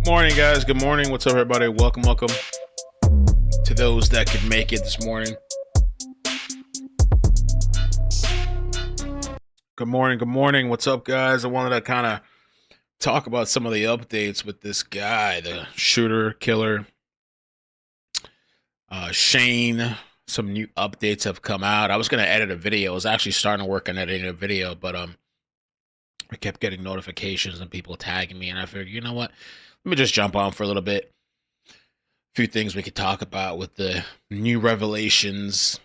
Good morning, guys. Good morning. What's up, everybody? Welcome to those that could make it this morning. Good morning. Good morning. What's up, guys? I wanted to kind of talk about some of the updates with this guy, the shooter, killer, Shane. Some new updates have come out. I was going to edit a video. I was actually starting to work on editing a video, but I kept getting notifications and people tagging me, and I figured, you know what? Let me just jump on for a little bit. A few things we could talk about with the new revelations.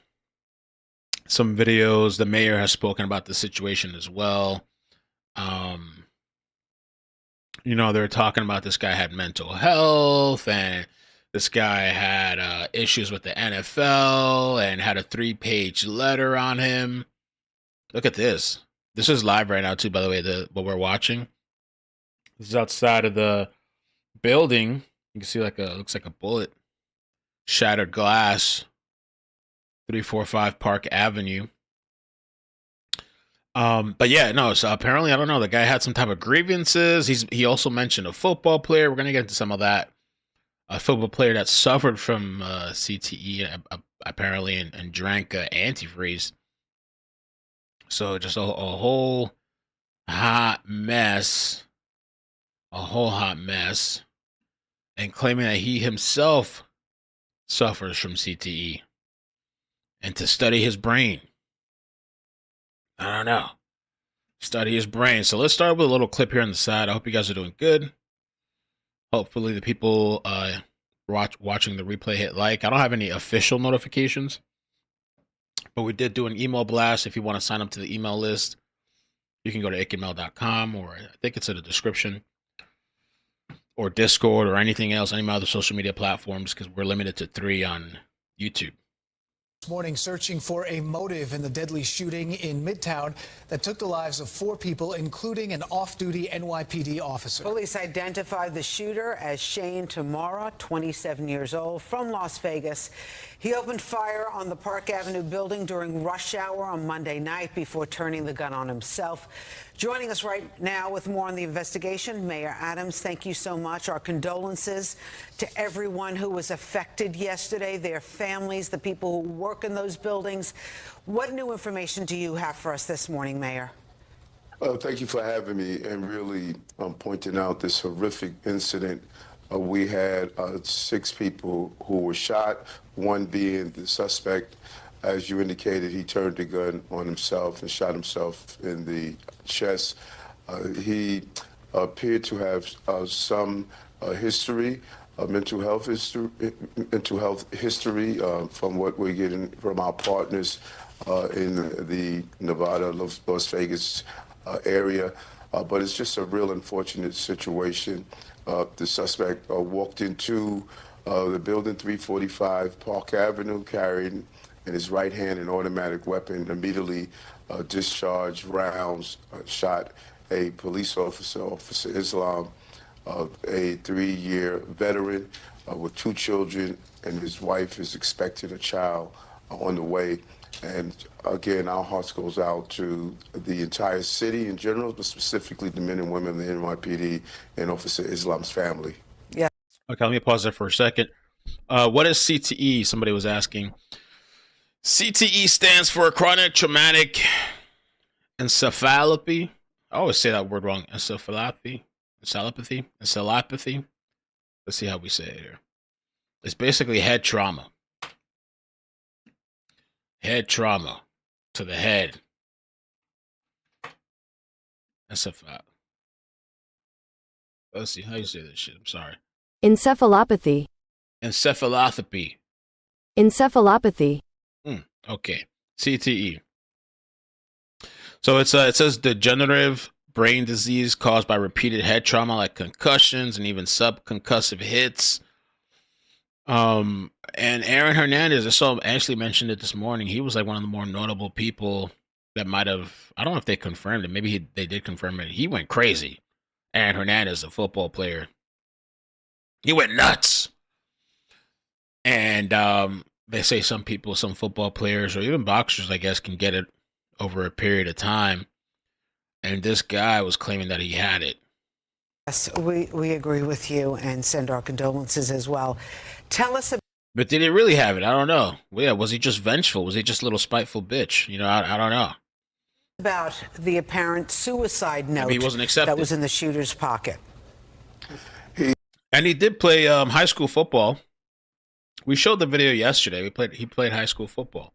Some videos. The mayor has spoken about the situation as well. They're talking about this guy had mental health, and this guy had issues with the NFL and had a 3-page letter on him. Look at this. This is live right now, too, by the way, what we're watching. This is outside of the building. You can see looks like a bullet. Shattered glass. 345 Park Avenue. But yeah, no, so apparently, I don't know, the guy had some type of grievances. He also mentioned a football player. We're going to get into some of that. A football player that suffered from CTE, apparently, and drank antifreeze. So just a whole hot mess. A whole hot mess. And claiming that he himself suffers from CTE. And to study his brain. I don't know. Study his brain. So let's start with a little clip here on the side. I hope you guys are doing good. Hopefully the people watching the replay hit like. I don't have any official notifications. But we did do an email blast. If you want to sign up to the email list, you can go to iCkEdMeL.com, or I think it's in the description. Or Discord or anything else, any other social media platforms, because we're limited to 3 on YouTube. This morning, searching for a motive in the deadly shooting in Midtown that took the lives of 4 people, including an off-duty NYPD officer. Police identified the shooter as Shane Tamura, 27 years old, from Las Vegas. He opened fire on the Park Avenue building during rush hour on Monday night before turning the gun on himself. Joining us right now with more on the investigation, Mayor Adams, thank you so much. Our condolences to everyone who was affected yesterday, their families, the people who work in those buildings. What new information do you have for us this morning, Mayor? Thank you for having me and really pointing out this horrific incident. We had 6 people who were shot, one being the suspect. As you indicated, he turned the gun on himself and shot himself in the chest. He appeared to have some history, mental health history, from what we're getting from our partners in the Nevada, Las Vegas area. But it's just a real unfortunate situation. The suspect walked into the building 345 Park Avenue carrying in his right hand an automatic weapon, immediately discharged rounds, shot a police officer, Officer Islam, a 3-year veteran with 2 children, and his wife is expecting a child on the way. And again, our hearts goes out to the entire city in general, but specifically the men and women of the NYPD and Officer Islam's family. Yeah. Okay, let me pause there for a second. What is CTE? Somebody was asking. CTE stands for chronic traumatic encephalopathy. I always say that word wrong. Encephalopathy. Let's see how we say it here. It's basically head trauma. Head trauma to the head. Encephalopathy. Let's see how you say this shit. I'm sorry. Encephalopathy. Encephalopathy. Encephalopathy. Okay. CTE. So it says degenerative brain disease caused by repeated head trauma like concussions and even subconcussive hits. And Aaron Hernandez, I saw Ashley mentioned it this morning. He was like one of the more notable people that might have, I don't know if they confirmed it. Maybe they did confirm it. He went crazy. Aaron Hernandez, a football player. He went nuts. And they say some people, some football players or even boxers, I guess, can get it over a period of time. And this guy was claiming that he had it. Yes, we agree with you and send our condolences as well. Tell us about. But did he really have it? I don't know. Well, yeah, was he just vengeful? Was he just a little spiteful bitch? You know, I don't know. About the apparent suicide note Maybe he wasn't accepted. that was in the shooter's pocket. And he did play high school football. We showed the video yesterday. He played high school football.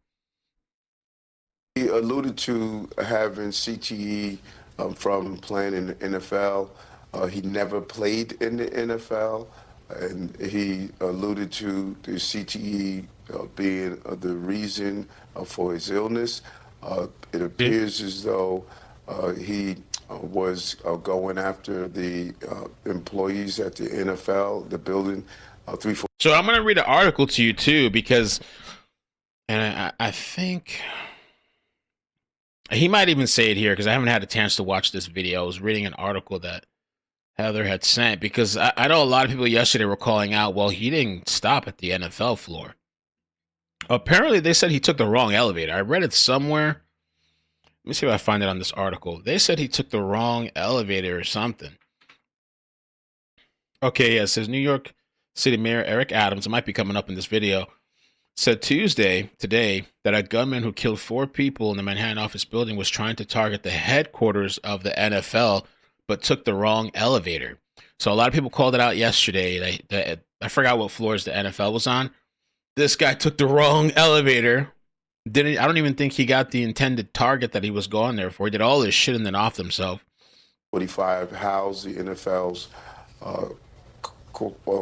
He alluded to having CTE from playing in the NFL. He never played in the NFL, and he alluded to the CTE being the reason for his illness. It appears as though he was going after the employees at the NFL, the building, 3-4. So I'm going to read an article to you too, because, and I think he might even say it here because I haven't had a chance to watch this video. I was reading an article that Heather had sent, because I know a lot of people yesterday were calling out, well, he didn't stop at the NFL floor. Apparently, they said he took the wrong elevator. I read it somewhere. Let me see if I find it on this article. They said he took the wrong elevator or something. Okay, yeah, it says New York City Mayor Eric Adams, it might be coming up in this video, said today, that a gunman who killed 4 people in the Manhattan office building was trying to target the headquarters of the NFL, but took the wrong elevator. So a lot of people called it out yesterday. I forgot what floors the NFL was on. This guy took the wrong elevator. I don't even think he got the intended target that he was going there for. He did all this shit and then off himself. 45 housed the NFL's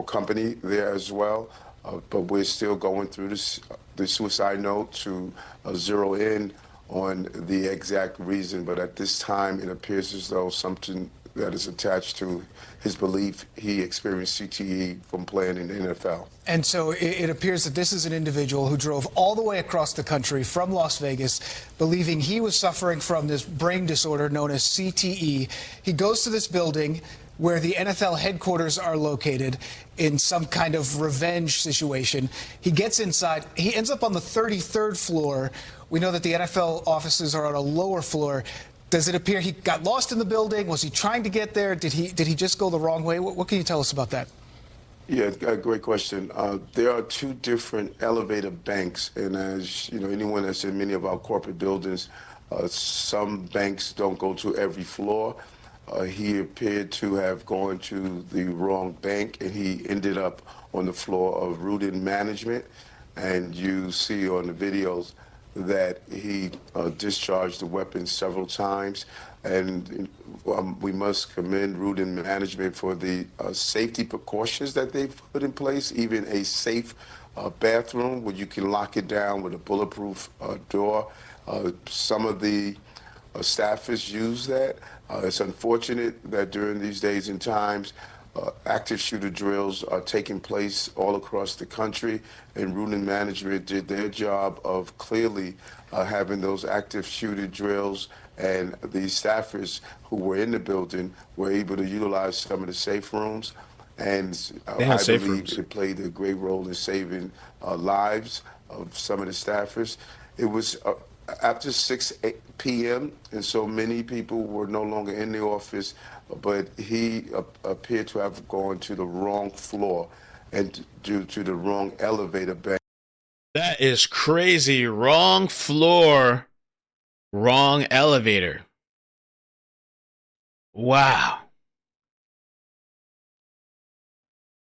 company there as well. But we're still going through the suicide note to zero in on the exact reason. But at this time, it appears as though something that is attached to his belief he experienced CTE from playing in the NFL. And so it appears that this is an individual who drove all the way across the country from Las Vegas, believing he was suffering from this brain disorder known as CTE. He goes to this building where the NFL headquarters are located in some kind of revenge situation. He gets inside. He ends up on the 33rd floor. We know that the NFL offices are on a lower floor. Does it appear he got lost in the building? Was he trying to get there? Did he just go the wrong way? What can you tell us about that? Yeah, great question. There are 2 different elevator banks, and as you know, anyone that's in many of our corporate buildings, some banks don't go to every floor. He appeared to have gone to the wrong bank, and he ended up on the floor of Rudin Management. And you see on the videos that he discharged the weapon several times. And we must commend Rudin Management for the safety precautions that they've put in place, even a safe bathroom where you can lock it down with a bulletproof door. Some of the staffers use that. It's unfortunate that during these days and times, active shooter drills are taking place all across the country, and Rudin Management did their job of clearly having those active shooter drills, and the staffers who were in the building were able to utilize some of the safe rooms, and I believe it played a great role in saving lives of some of the staffers. It was after 6 p.m., and so many people were no longer in the office, but he appeared to have gone to the wrong floor and due to the wrong elevator bank. That is crazy. Wrong floor, wrong elevator. Wow.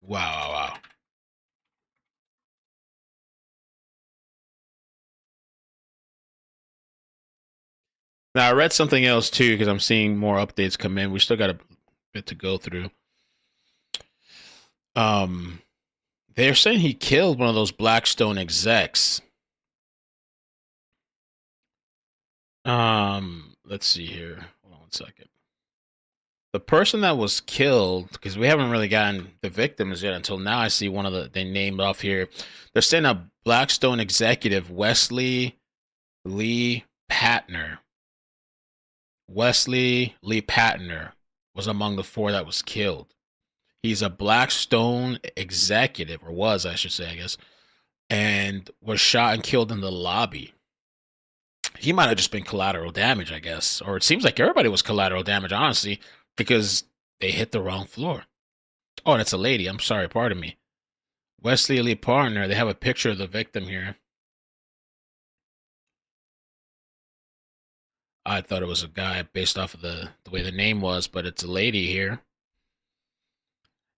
Wow. Now, I read something else too, because I'm seeing more updates come in. We still got a bit to go through. They're saying he killed one of those Blackstone execs. Let's see here. Hold on one second. The person that was killed, because we haven't really gotten the victims yet until now. I see one of they named off here. They're saying a Blackstone executive, Wesley Lee Patner. Wesley Lee Patner was among the 4 that was killed. He's a Blackstone executive, or was, I should say, I guess, and was shot and killed in the lobby. He might have just been collateral damage, I guess. Or it seems like everybody was collateral damage, honestly, because They hit the wrong floor. Oh, and it's a lady. I'm sorry, pardon me. Wesley Lee Partner. They have a picture of the victim here. I thought it was a guy based off of the way the name was, but it's a lady here.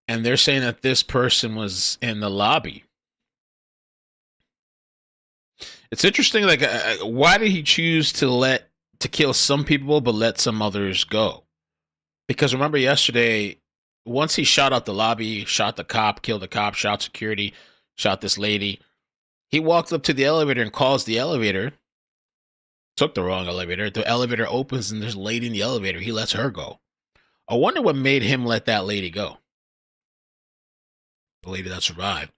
And they're saying that this person was in the lobby. It's interesting, like, why did he choose to kill some people but let some others go? Because remember yesterday, once he shot out the lobby, shot the cop, killed the cop, shot security, shot this lady, he walked up to the elevator and calls the elevator. Took the wrong elevator. The elevator opens and there's a lady in the elevator. He lets her go. I wonder what made him let that lady go. The lady that survived.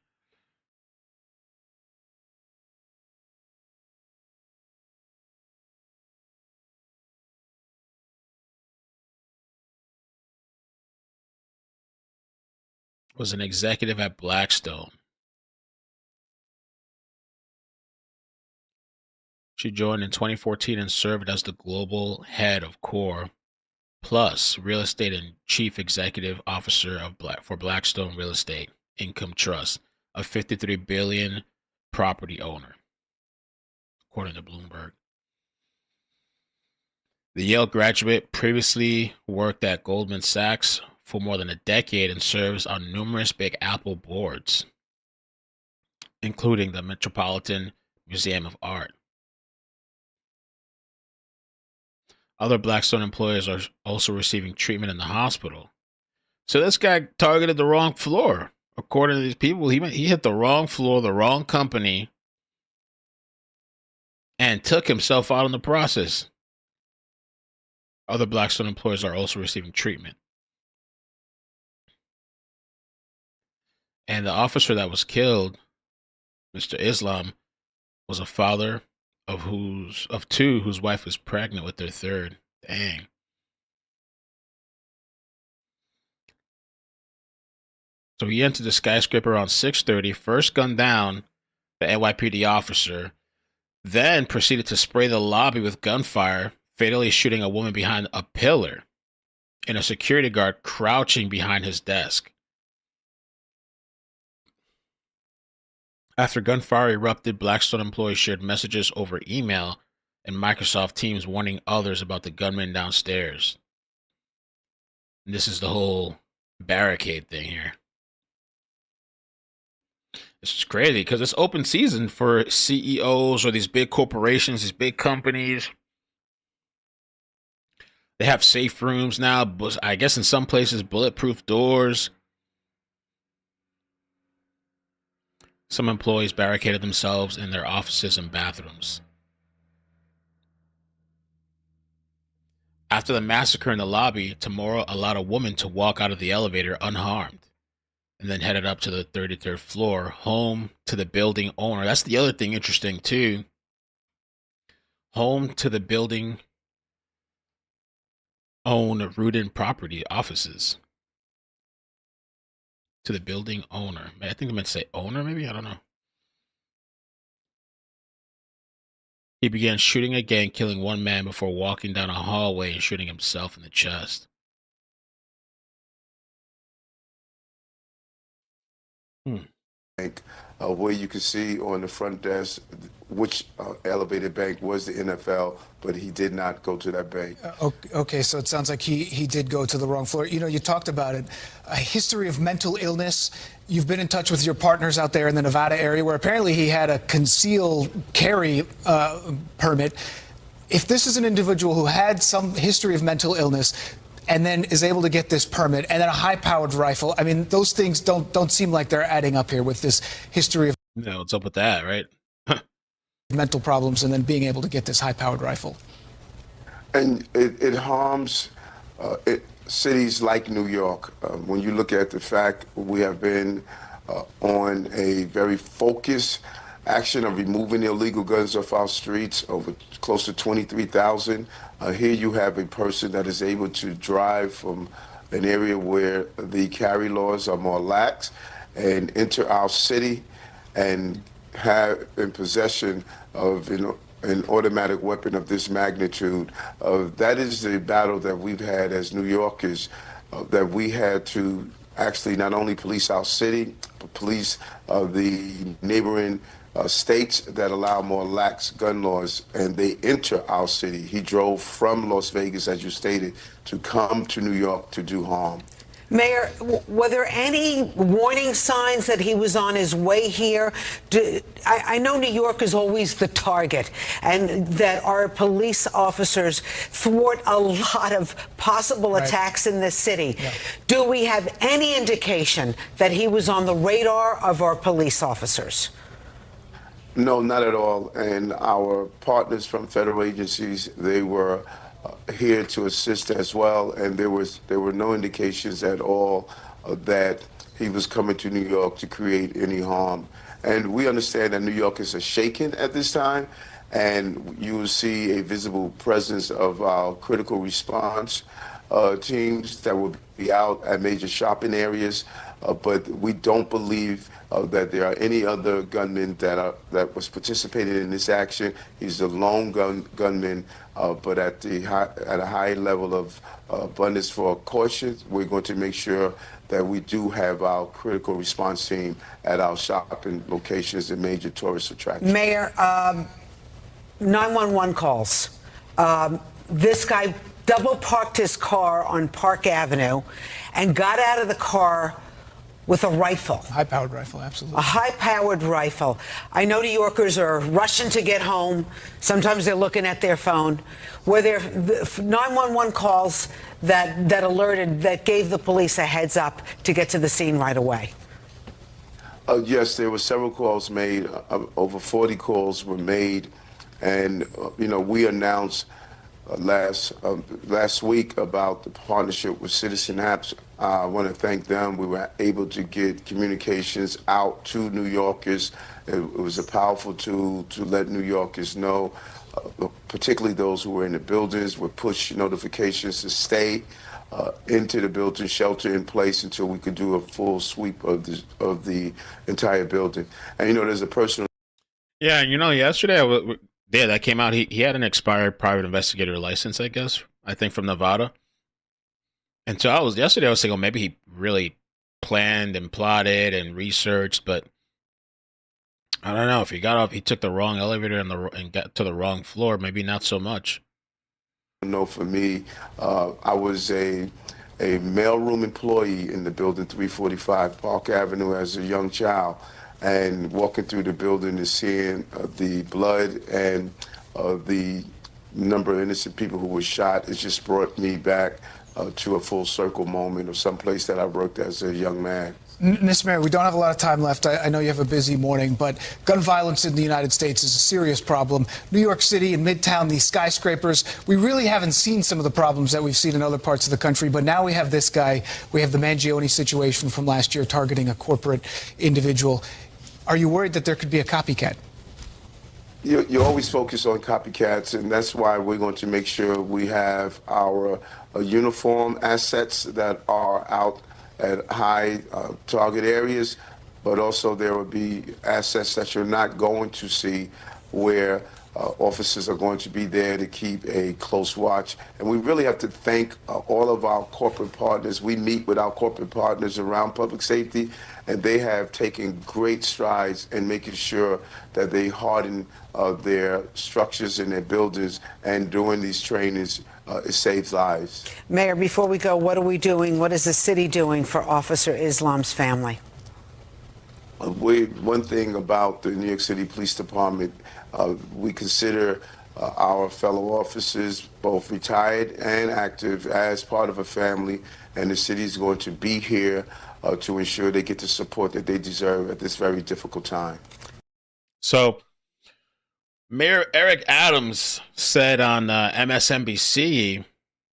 Was an executive at Blackstone. She joined in 2014 and served as the global head of Core Plus Real Estate and chief executive officer for Blackstone Real Estate Income Trust, a $53 billion property owner, according to Bloomberg. The Yale graduate previously worked at Goldman Sachs for more than a decade and serves on numerous Big Apple boards, including the Metropolitan Museum of Art. Other Blackstone employees are also receiving treatment in the hospital. So this guy targeted the wrong floor. According to these people, he hit the wrong floor, the wrong company, and took himself out in the process. Other Blackstone employees are also receiving treatment. And the officer that was killed, Mr. Islam, was a father of two whose wife was pregnant with their third. Dang. So he entered the skyscraper around 6:30, first gunned down the NYPD officer, then proceeded to spray the lobby with gunfire, fatally shooting a woman behind a pillar and a security guard crouching behind his desk. After gunfire erupted, Blackstone employees shared messages over email and Microsoft Teams warning others about the gunman downstairs. And this is the whole barricade thing here. This is crazy because it's open season for CEOs or these big corporations, these big companies. They have safe rooms now, but I guess in some places, bulletproof doors. Some employees barricaded themselves in their offices and bathrooms. After the massacre in the lobby, Tamura allowed a woman to walk out of the elevator unharmed and then headed up to the 33rd floor, home to the building owner. That's the other thing interesting, too. Home to the building owned Rudin Property offices. To the building owner. I think I meant to say owner, maybe? I don't know. He began shooting again, killing one man before walking down a hallway and shooting himself in the chest. Where you can see on the front desk which elevated bank was the NFL, but he did not go to that bank. Okay, so it sounds like he did go to the wrong floor. You know, you talked about it, a history of mental illness. You've been in touch with your partners out there in the Nevada area where apparently he had a concealed carry permit. If this is an individual who had some history of mental illness and then is able to get this permit and then a high-powered rifle, I mean, those things don't seem like they're adding up here with this history of what's up with that, right? mental problems and then being able to get this high-powered rifle. And it harms cities like New York. When you look at the fact we have been on a very focused action of removing illegal guns off our streets, over close to 23,000. Here you have a person that is able to drive from an area where the carry laws are more lax and enter our city and have in possession of an automatic weapon of this magnitude. That is the battle that we've had as New Yorkers that we had to actually not only police our city, but police the neighboring states that allow more lax gun laws, and they enter our city. He drove from Las Vegas, as you stated, to come to New York to do harm. Mayor, were there any warning signs that he was on his way here? I know New York is always the target, and that our police officers thwart a lot of possible attacks in this city. Yeah. Do we have any indication that he was on the radar of our police officers? No, not at all. And our partners from federal agencies, they were here to assist as well, and there were no indications at all that he was coming to New York to create any harm. And we understand that New York is shaken at this time, and you will see a visible presence of our critical response teams that will be out at major shopping areas. But we don't believe that there are any other gunmen that was participating in this action. He's a lone gunman, but at a high level of abundance for caution, we're going to make sure that we do have our critical response team at our shopping locations and major tourist attractions. Mayor, 911 calls. This guy double parked his car on Park Avenue and got out of the car with a rifle. High-powered rifle, absolutely. A high-powered rifle. I know New Yorkers are rushing to get home. Sometimes they're looking at their phone. Were there 911 calls that alerted, that gave the police a heads up to get to the scene right away? Yes, there were several calls made. Over 40 calls were made. And, we announced last week about the partnership with Citizen Apps. I want to thank them. We were able to get communications out to New Yorkers. It was a powerful tool to let New Yorkers know, particularly those who were in the buildings, with push notifications to stay into the building, shelter in place until we could do a full sweep of the entire building. And, there's a personal... Yeah, yesterday that came out. He had an expired private investigator license, I guess. I think from Nevada. And so yesterday I was thinking, maybe he really planned and plotted and researched, but I don't know if he took the wrong elevator and got to the wrong floor. Maybe not so much. No, for me, I was a mailroom employee in the building 345 Park Avenue as a young child. And walking through the building and seeing the blood and the number of innocent people who were shot, it just brought me back to a full circle moment of some place that I worked as a young man. Mr. Mayor, we don't have a lot of time left. I know you have a busy morning, but gun violence in the United States is a serious problem. New York City and Midtown, these skyscrapers, we really haven't seen some of the problems that we've seen in other parts of the country, but now we have this guy. We have the Mangione situation from last year targeting a corporate individual. Are you worried that there could be a copycat? You always focus on copycats, and that's why we're going to make sure we have our uniform assets that are out at high target areas, but also there will be assets that you're not going to see where officers are going to be there to keep a close watch. And we really have to thank all of our corporate partners. We meet with our corporate partners around public safety, and they have taken great strides in making sure that they harden their structures and their buildings, and during these trainings, it saves lives. Mayor, before we go, what are we doing? What is the city doing for Officer Islam's family? One thing about the New York City Police Department, we consider our fellow officers, both retired and active, as part of a family, and the city is going to be here to ensure they get the support that they deserve at this very difficult time. So, Mayor Eric Adams said on MSNBC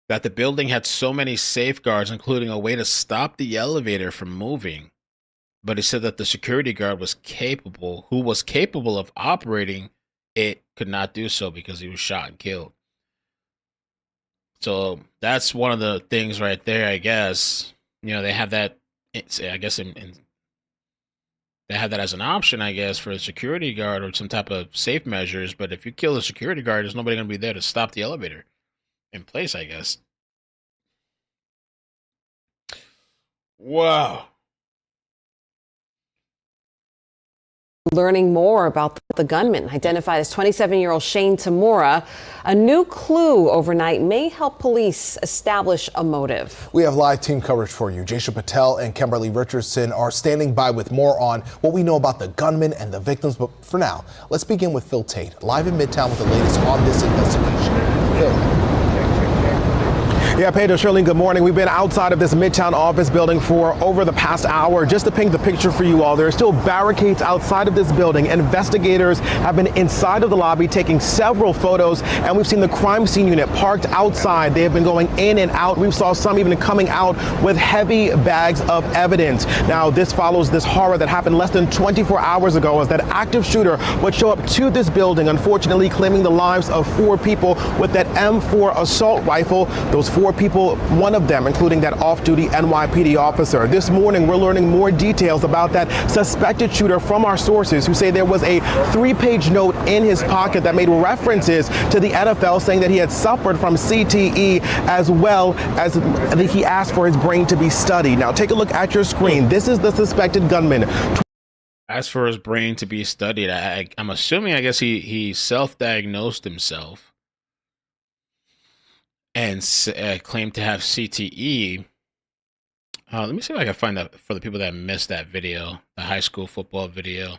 that the building had so many safeguards, including a way to stop the elevator from moving. But he said that the security guard who was capable of operating it, could not do so because he was shot and killed. So that's one of the things right there, I guess. They have that, I guess, they have that as an option, I guess, for a security guard or some type of safe measures. But if you kill the security guard, there's nobody going to be there to stop the elevator in place, I guess. Wow. Learning more about the gunman, identified as 27-year-old Shane Tamura. A new clue overnight may help police establish a motive. We have live team coverage for you. Jaisha Patel and Kimberly Richardson are standing by with more on what we know about the gunman and the victims. But for now, let's begin with Phil Tate, live in Midtown with the latest on this investigation. Phil. Yeah, Pedro, Shirley, good morning. We've been outside of this Midtown office building for over the past hour. Just to paint the picture for you all, there are still barricades outside of this building. Investigators have been inside of the lobby taking several photos, and we've seen the crime scene unit parked outside. They have been going in and out. We saw some even coming out with heavy bags of evidence. Now, this follows this horror that happened less than 24 hours ago, as that active shooter would show up to this building, unfortunately claiming the lives of 4 people with that M4 assault rifle. Those 4 people, one of them including that off-duty NYPD officer. This morning, we're learning more details about that suspected shooter from our sources, who say there was a 3-page note in his pocket that made references to the NFL, saying that he had suffered from CTE, as well as he asked for his brain to be studied. Now, take a look at your screen. This is the suspected gunman. Asked for his brain to be studied. I'm assuming, I guess he self-diagnosed himself and claimed to have CTE. Let me see if I can find that for the people that missed that video, the high school football video.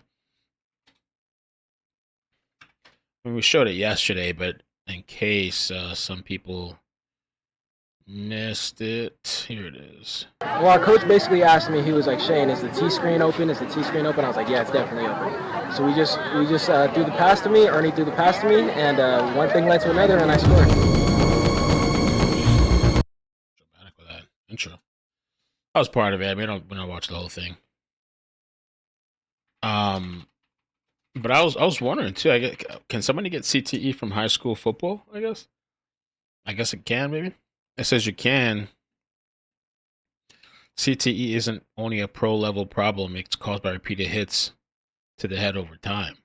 I mean, we showed it yesterday, but in case some people missed it, here it is. Well, our coach basically asked me, he was like, Shane, is the T screen open? Is the T screen open? I was like, yeah, it's definitely open. So we just threw the pass to me, Ernie threw the pass to me, and one thing led to another, and I scored. Intro. I was part of it. I mean, we don't watch the whole thing. But I was wondering too. Can somebody get CTE from high school football? I guess it can. Maybe it says you can. CTE isn't only a pro level problem. It's caused by repeated hits to the head over time.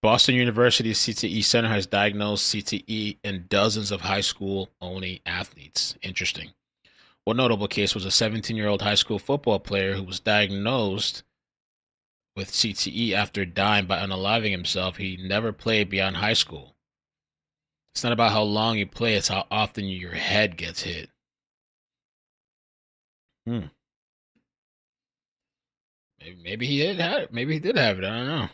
Boston University's CTE Center has diagnosed CTE in dozens of high school only athletes. Interesting. One notable case was a 17-year-old high school football player who was diagnosed with CTE after dying by unaliving himself. He never played beyond high school. It's not about how long you play, it's how often your head gets hit. Maybe he did have it. Maybe he did have it. I don't know.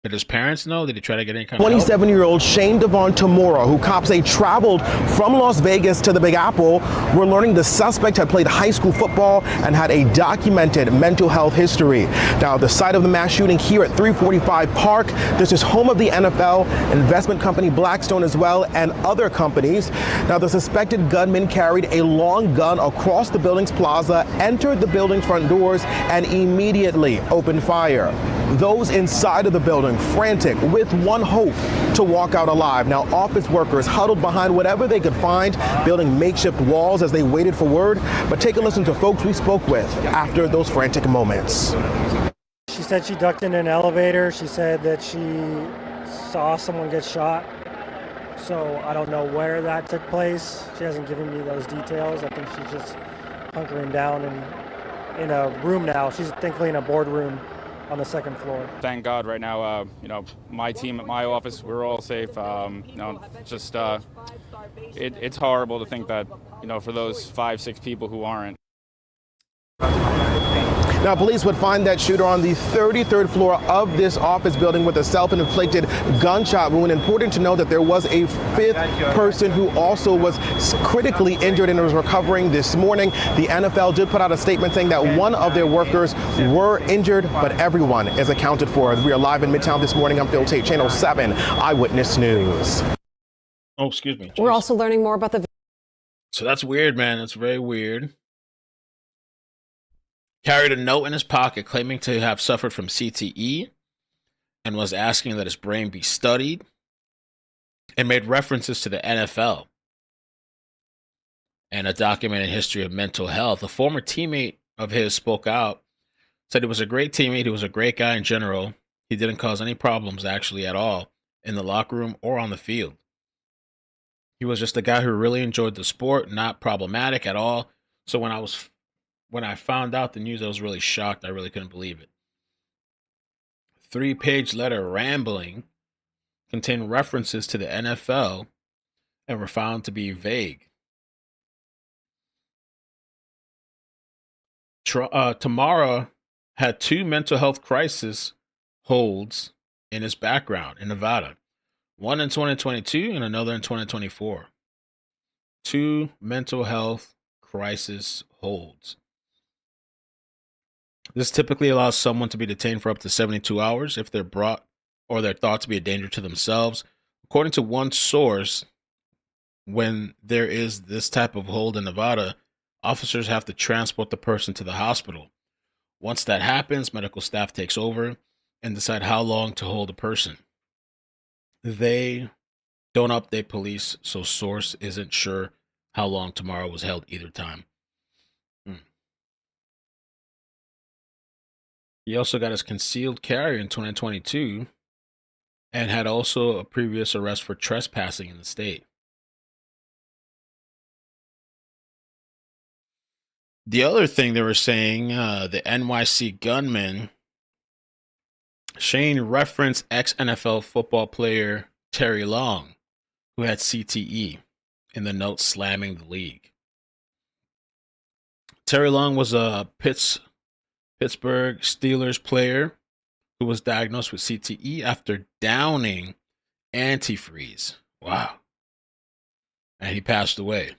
Did his parents know? Did he try to get any kind of 27-year-old Shane Tamura, who cops say traveled from Las Vegas to the Big Apple. We're learning the suspect had played high school football and had a documented mental health history. Now, the site of the mass shooting here at 345 Park, this is home of the NFL, investment company Blackstone as well, and other companies. Now, the suspected gunman carried a long gun across the building's plaza, entered the building's front doors, and immediately opened fire. Those inside of the building frantic with one hope to walk out alive. Now, office workers huddled behind whatever they could find, building makeshift walls as they waited for word. But take a listen to folks we spoke with after those frantic moments. She said she ducked in an elevator. She said that she saw someone get shot. So I don't know where that took place. She hasn't given me those details. I think she's just hunkering down in a room now. She's thankfully in a boardroom on the second floor. Thank God right now, my team at my office, we're all safe. It's horrible to think that, for those 5-6 people who aren't. Now, police would find that shooter on the 33rd floor of this office building with a self-inflicted gunshot wound. Important to know that there was a 5th person who also was critically injured and was recovering this morning. The NFL did put out a statement saying that one of their workers were injured, but everyone is accounted for. We are live in Midtown this morning. I'm Phil Tate, Channel 7 Eyewitness News. Oh, excuse me. We're also learning more about the... So that's weird, man. That's very weird. Carried a note in his pocket claiming to have suffered from CTE and was asking that his brain be studied, and made references to the NFL and a documented history of mental health. A former teammate of his spoke out, said he was a great teammate. He was a great guy in general. He didn't cause any problems actually at all in the locker room or on the field. He was just a guy who really enjoyed the sport, not problematic at all. So when I found out the news, I was really shocked. I really couldn't believe it. 3-page letter rambling contained references to the NFL and were found to be vague. Tamura had 2 mental health crisis holds in his background in Nevada, one in 2022 and another in 2024. 2 mental health crisis holds. This typically allows someone to be detained for up to 72 hours if they're brought or they're thought to be a danger to themselves. According to one source, when there is this type of hold in Nevada, officers have to transport the person to the hospital. Once that happens, medical staff takes over and decide how long to hold a person. They don't update police, so source isn't sure how long Tamura was held either time. He also got his concealed carry in 2022 and had also a previous arrest for trespassing in the state. The other thing they were saying, the NYC gunman, Shane referenced ex-NFL football player Terry Long, who had CTE, in the note slamming the league. Terry Long was a Pittsburgh Steelers player who was diagnosed with CTE after downing antifreeze. Wow. And he passed away.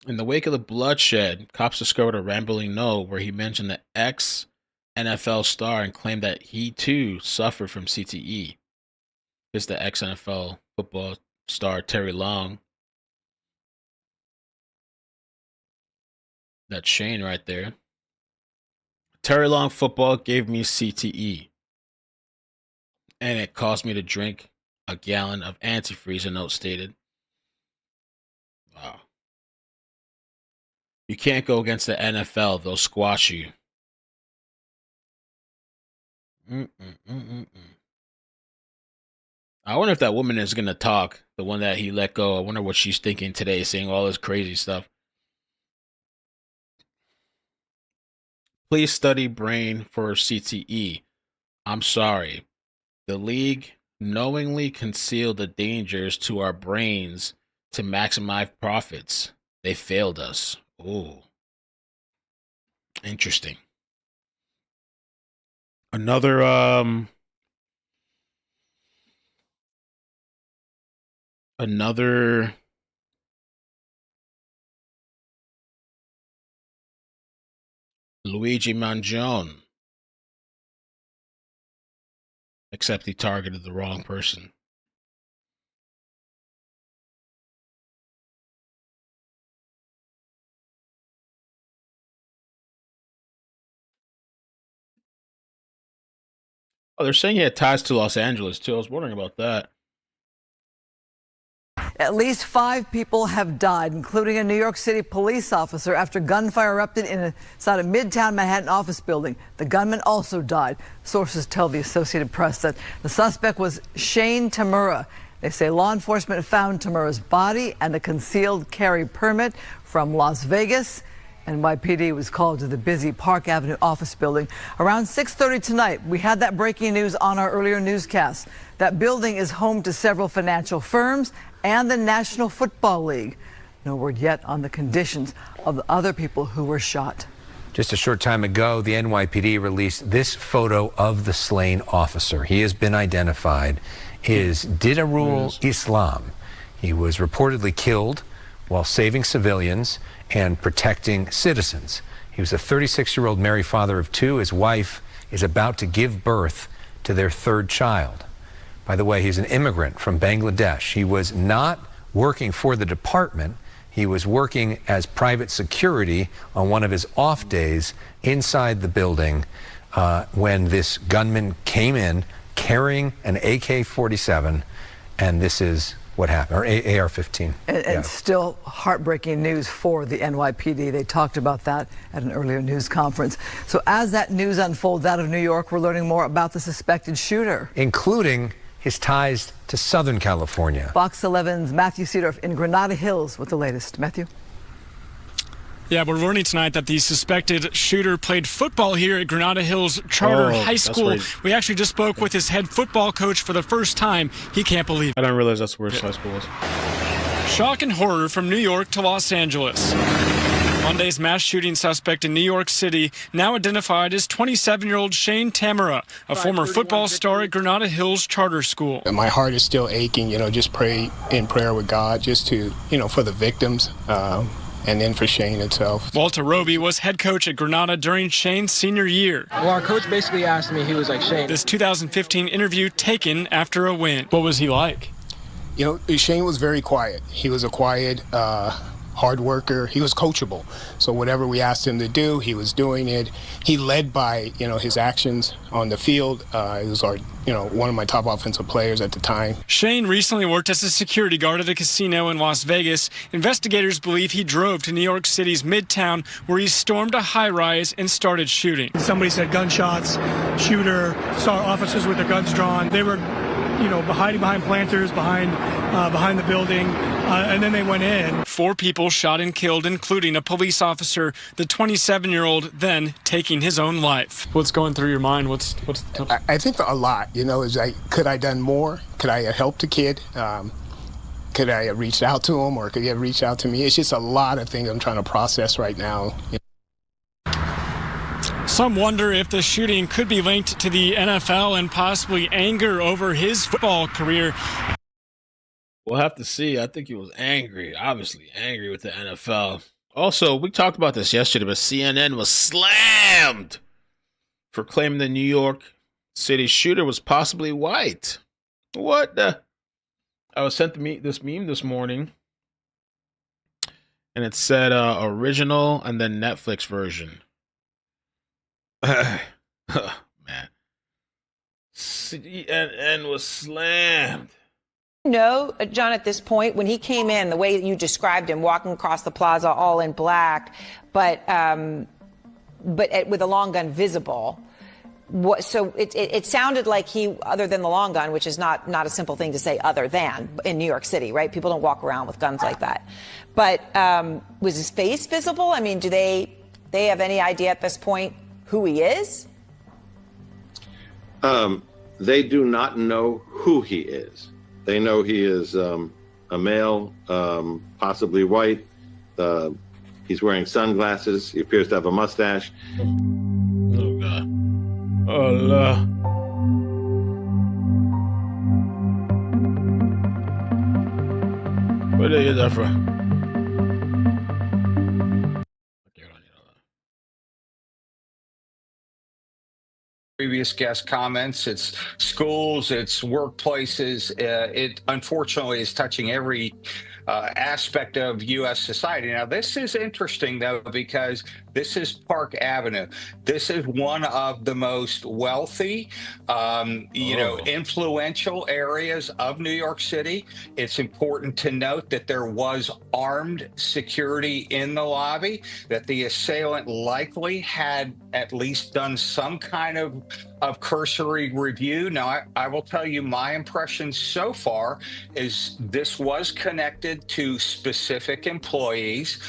In the wake of the bloodshed, cops discovered a rambling note where he mentioned the ex-NFL star and claimed that he too suffered from CTE. It's the ex-NFL football star Terry Long. That's Shane right there. Terry Long football gave me CTE. And it caused me to drink a gallon of antifreeze, a note stated. Wow. You can't go against the NFL. They'll squash you. I wonder if that woman is going to talk, the one that he let go. I wonder what she's thinking today, saying all this crazy stuff. Please study brain for CTE. I'm sorry. The league knowingly concealed the dangers to our brains to maximize profits. They failed us. Oh, interesting. Another Luigi Mangione, except he targeted the wrong person. Oh, they're saying he had ties to Los Angeles, too. I was wondering about that. At least 5 people have died, including a New York City police officer, after gunfire erupted inside a Midtown Manhattan office building. The gunman also died. Sources tell the Associated Press that the suspect was Shane Tamura. They say law enforcement found Tamura's body and a concealed carry permit from Las Vegas. NYPD was called to the busy Park Avenue office building. Around 6:30 tonight, we had that breaking news on our earlier newscast. That building is home to several financial firms and the National Football League. No word yet on the conditions of the other people who were shot. Just a short time ago, the NYPD released this photo of the slain officer. He has been identified as Didarul Islam. He was reportedly killed while saving civilians and protecting citizens. He was a 36-year-old married father of 2. His wife is about to give birth to their 3rd child. By the way, he's an immigrant from Bangladesh. He was not working for the department. He was working as private security on one of his off days inside the building when this gunman came in carrying an AK-47, and this is what happened, or AR-15. And still heartbreaking news for the NYPD. They talked about that at an earlier news conference. So as that news unfolds out of New York, we're learning more about the suspected shooter. Including his ties to Southern California. Fox 11's Matthew Seedorf in Granada Hills with the latest. Matthew? Yeah, we're learning tonight that the suspected shooter played football here at Granada Hills Charter High School. We actually just spoke with his head football coach for the first time. He can't believe it. I didn't realize that's where his high school was. Shock and horror from New York to Los Angeles. Monday's mass shooting suspect in New York City, now identified as 27-year-old Shane Tamura, a former football star at Granada Hills Charter School. My heart is still aching, just pray in prayer with God just to, for the victims. And then for Shane itself. Walter Roby was head coach at Granada during Shane's senior year. Well, our coach basically asked me, he was like, Shane. This 2015 interview taken after a win. What was he like? Shane was very quiet. He was a quiet, hard worker. He was coachable. So whatever we asked him to do, he was doing it. He led by, his actions on the field. He was our, one of my top offensive players at the time. Shane recently worked as a security guard at a casino in Las Vegas. Investigators believe he drove to New York City's Midtown, where he stormed a high-rise and started shooting. Somebody said gunshots, shooter, saw officers with their guns drawn. They were hiding behind planters, behind the building, and then they went in. 4 people shot and killed, including a police officer, the 27-year-old then taking his own life. What's going through your mind? I think a lot, is like, could I done more? Could I have helped the kid? Could I have reached out to him, or could he have reached out to me? It's just a lot of things I'm trying to process right now. Some wonder if the shooting could be linked to the NFL and possibly anger over his football career. We'll have to see. I think he was obviously angry with the NFL. Also, we talked about this yesterday, but CNN was slammed for claiming the New York City shooter was possibly white. What the? I was sent this meme this morning, and it said original and then Netflix version. Man. CNN was slammed. No, John, at this point, when he came in, the way that you described him, walking across the plaza all in black, but with a long gun visible. So it sounded like he, other than the long gun, which is not a simple thing to say other than in New York City, right? People don't walk around with guns like that. But was his face visible? I mean, do they have any idea at this point who he is? They do not know who he is. They know he is a male, possibly white. He's wearing sunglasses. He appears to have a mustache. Oh, God. Oh, Allah. Where did you get that from? Previous guest comments, it's schools, it's workplaces. It unfortunately is touching every aspect of U.S. society. Now, this is interesting, though, because this is Park Avenue. This is one of the most wealthy, influential areas of New York City. It's important to note that there was armed security in the lobby, that the assailant likely had at least done some kind of cursory review. Now, I will tell you my impression so far is this was connected to specific employees.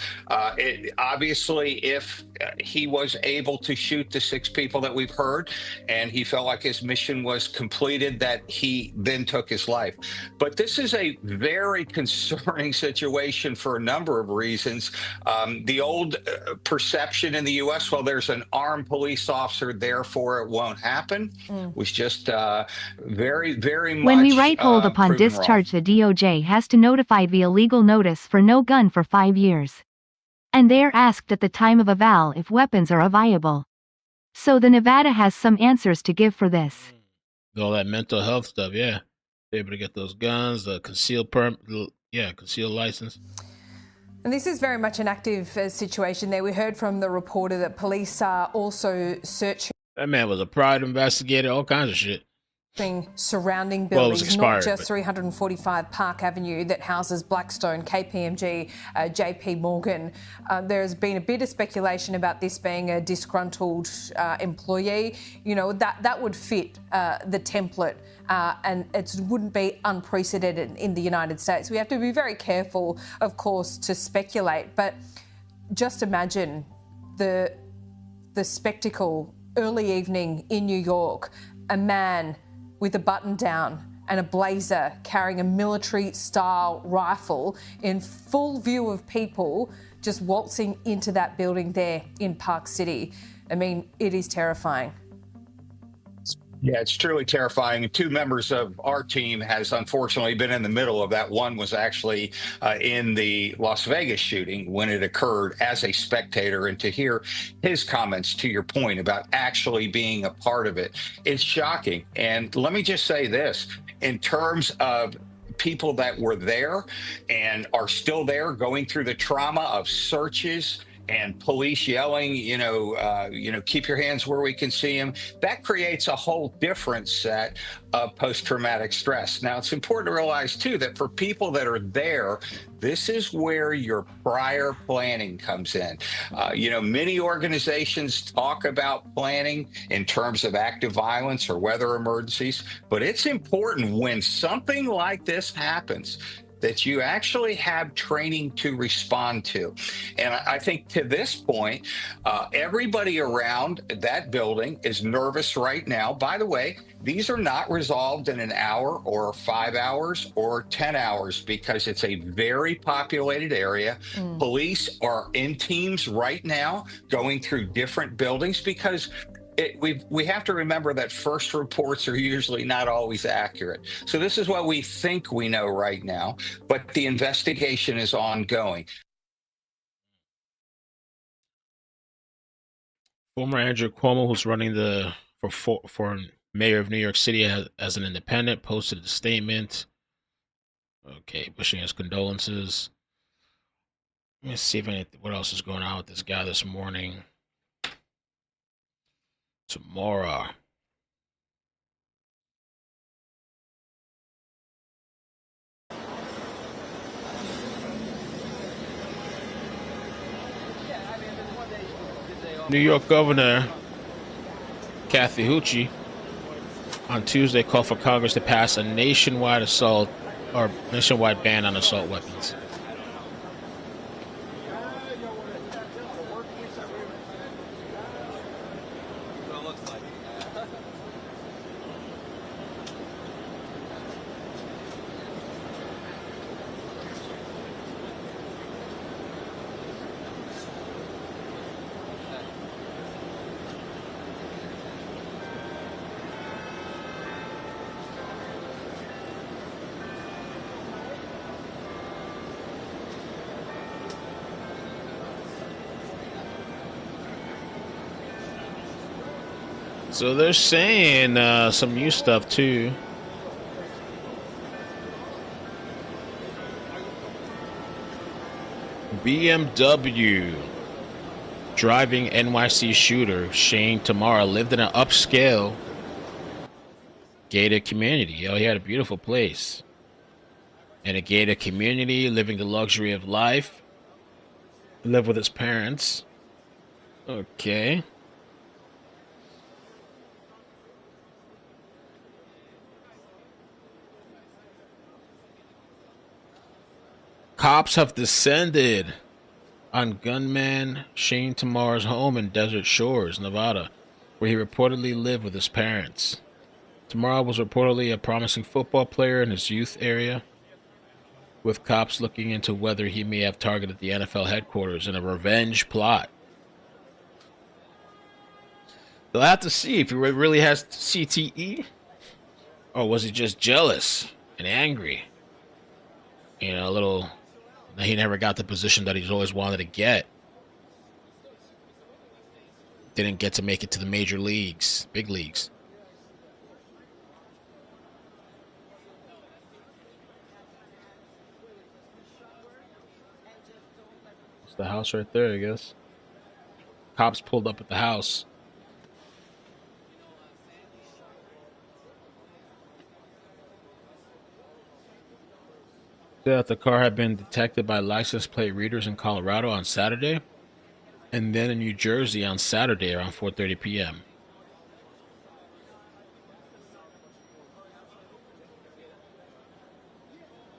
Obviously, if he was able to shoot the 6 people that we've heard, and he felt like his mission was completed, that he then took his life. But this is a very concerning situation for a number of reasons. The old perception in the U.S., well, there's an armed police officer, therefore it won't happen, was just very, very much When we write hold upon discharge, the DOJ has to notify via legal notice for no gun for 5 years. And they are asked at the time of eval if weapons are viable. So the Nevada has some answers to give for this. All that mental health stuff, yeah. Be able to get those guns, the concealed concealed license. And this is very much an active situation there. We heard from the reporter that police are also searching. That man was a private investigator, all kinds of shit. surrounding Well, it was buildings, expired, not just but- 345 Park Avenue that houses Blackstone, KPMG, JP Morgan. There's been a bit of speculation about this being a disgruntled employee. You know, that would fit the template and it wouldn't be unprecedented in the United States. We have to be very careful, of course, to speculate, but just imagine the spectacle early evening in New York, a man with a button down and a blazer carrying a military-style rifle in full view of people just waltzing into that building there in Park City. I mean, it is terrifying. Yeah, it's truly terrifying. And two members of our team has unfortunately been in the middle of that. One was actually in the Las Vegas shooting when it occurred as a spectator. And to hear his comments to your point about actually being a part of it, it's shocking. And let me just say this, in terms of people that were there and are still there going through the trauma of searches and police yelling, keep your hands where we can see them. That creates a whole different set of post-traumatic stress. Now, it's important to realize, too, that for people that are there, this is where your prior planning comes in. Many organizations talk about planning in terms of active violence or weather emergencies, but it's important when something like this happens that you actually have training to respond to. And I think to this point, everybody around that building is nervous right now. By the way, these are not resolved in an hour or 5 hours or 10 hours because it's a very populated area. Police are in teams right now going through different buildings because we have to remember that first reports are usually not always accurate. So this is what we think we know right now, but the investigation is ongoing. Former Andrew Cuomo, who's running for mayor of New York City as an independent, posted a statement. Okay, wishing his condolences. Let me see what else is going on with this guy this morning. Tamura. New York Governor Kathy Hochul on Tuesday called for Congress to pass a nationwide ban on assault weapons. So they're saying some new stuff too. BMW driving NYC shooter Shane Tamura lived in an upscale gated community. Oh, he had a beautiful place. In a gated community, living the luxury of life. Lived with his parents. Okay. Cops have descended on gunman Shane Tamura's home in Desert Shores, Nevada, where he reportedly lived with his parents. Tamura was reportedly a promising football player in his youth area, with cops looking into whether he may have targeted the NFL headquarters in a revenge plot. They'll have to see if he really has CTE, or was he just jealous and angry? You know, a little... He never got the position that he's always wanted to get. Didn't get to make it to the major leagues, big leagues. It's the house right there, I guess. Cops pulled up at the house. That the car had been detected by license plate readers in Colorado on Saturday, and then in New Jersey on Saturday around 4:30 p.m.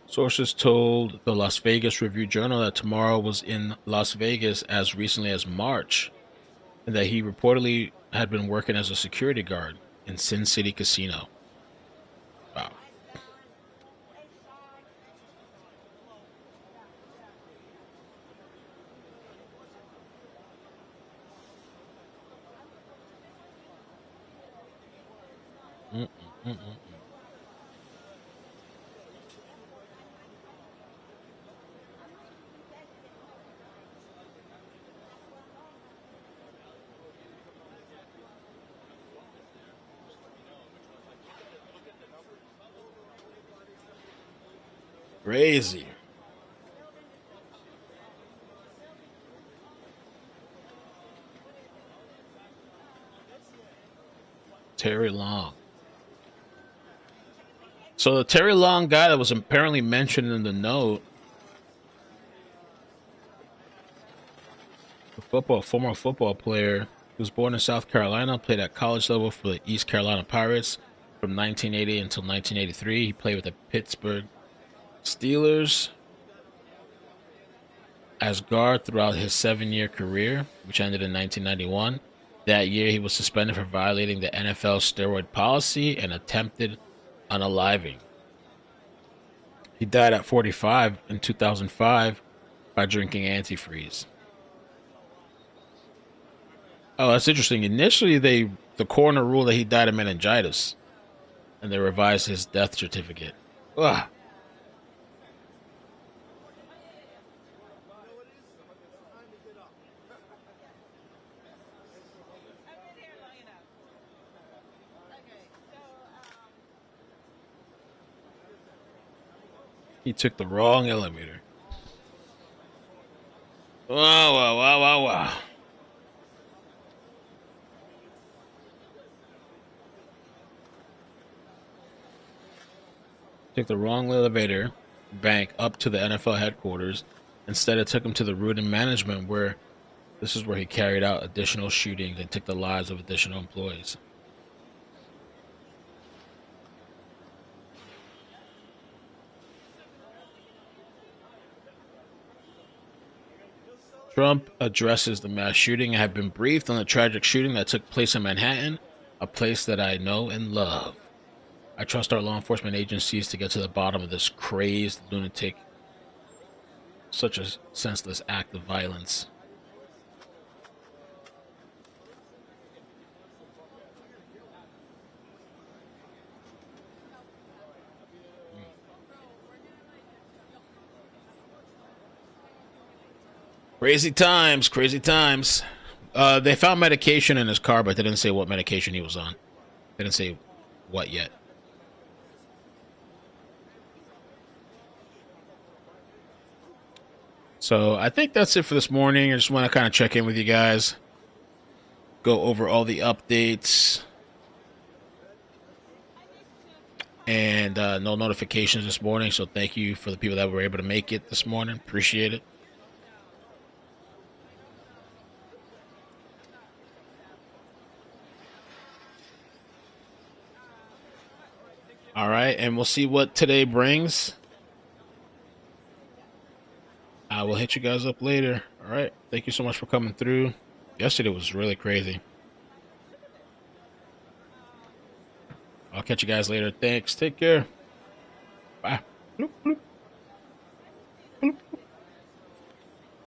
Sources told the Las Vegas Review-Journal that Tamura was in Las Vegas as recently as March, and that he reportedly had been working as a security guard in Sin City Casino. Wow. Crazy. Terry Long. So the Terry Long guy that was apparently mentioned in the note, the former football player who was born in South Carolina, played at college level for the East Carolina Pirates from 1980 until 1983. He played with the Pittsburgh Steelers as guard throughout his 7-year career, which ended in 1991. That year, he was suspended for violating the NFL steroid policy and attempted unaliving. He died at 45 in 2005 by drinking antifreeze. Oh, that's interesting. Initially, the coroner ruled that he died of meningitis, and they revised his death certificate. Ugh. He took the wrong elevator. Wow, wow, wow, wow, wow. Took the wrong elevator bank up to the NFL headquarters. Instead, it took him to the Rudin management, where this is where he carried out additional shootings and took the lives of additional employees. Trump addresses the mass shooting. I have been briefed on the tragic shooting that took place in Manhattan, a place that I know and love. I trust our law enforcement agencies to get to the bottom of this crazed lunatic. Such a senseless act of violence. Crazy times, crazy times. They found medication in his car, but they didn't say what medication he was on. They didn't say what yet. So I think that's it for this morning. I just want to kind of check in with you guys. Go over all the updates. And no notifications this morning, so thank you for the people that were able to make it this morning. Appreciate it. All right, and we'll see what today brings. I will hit you guys up later. All right, thank you so much for coming through. Yesterday was really crazy. I'll catch you guys later. Thanks. Take care. Bye. Bloop, bloop.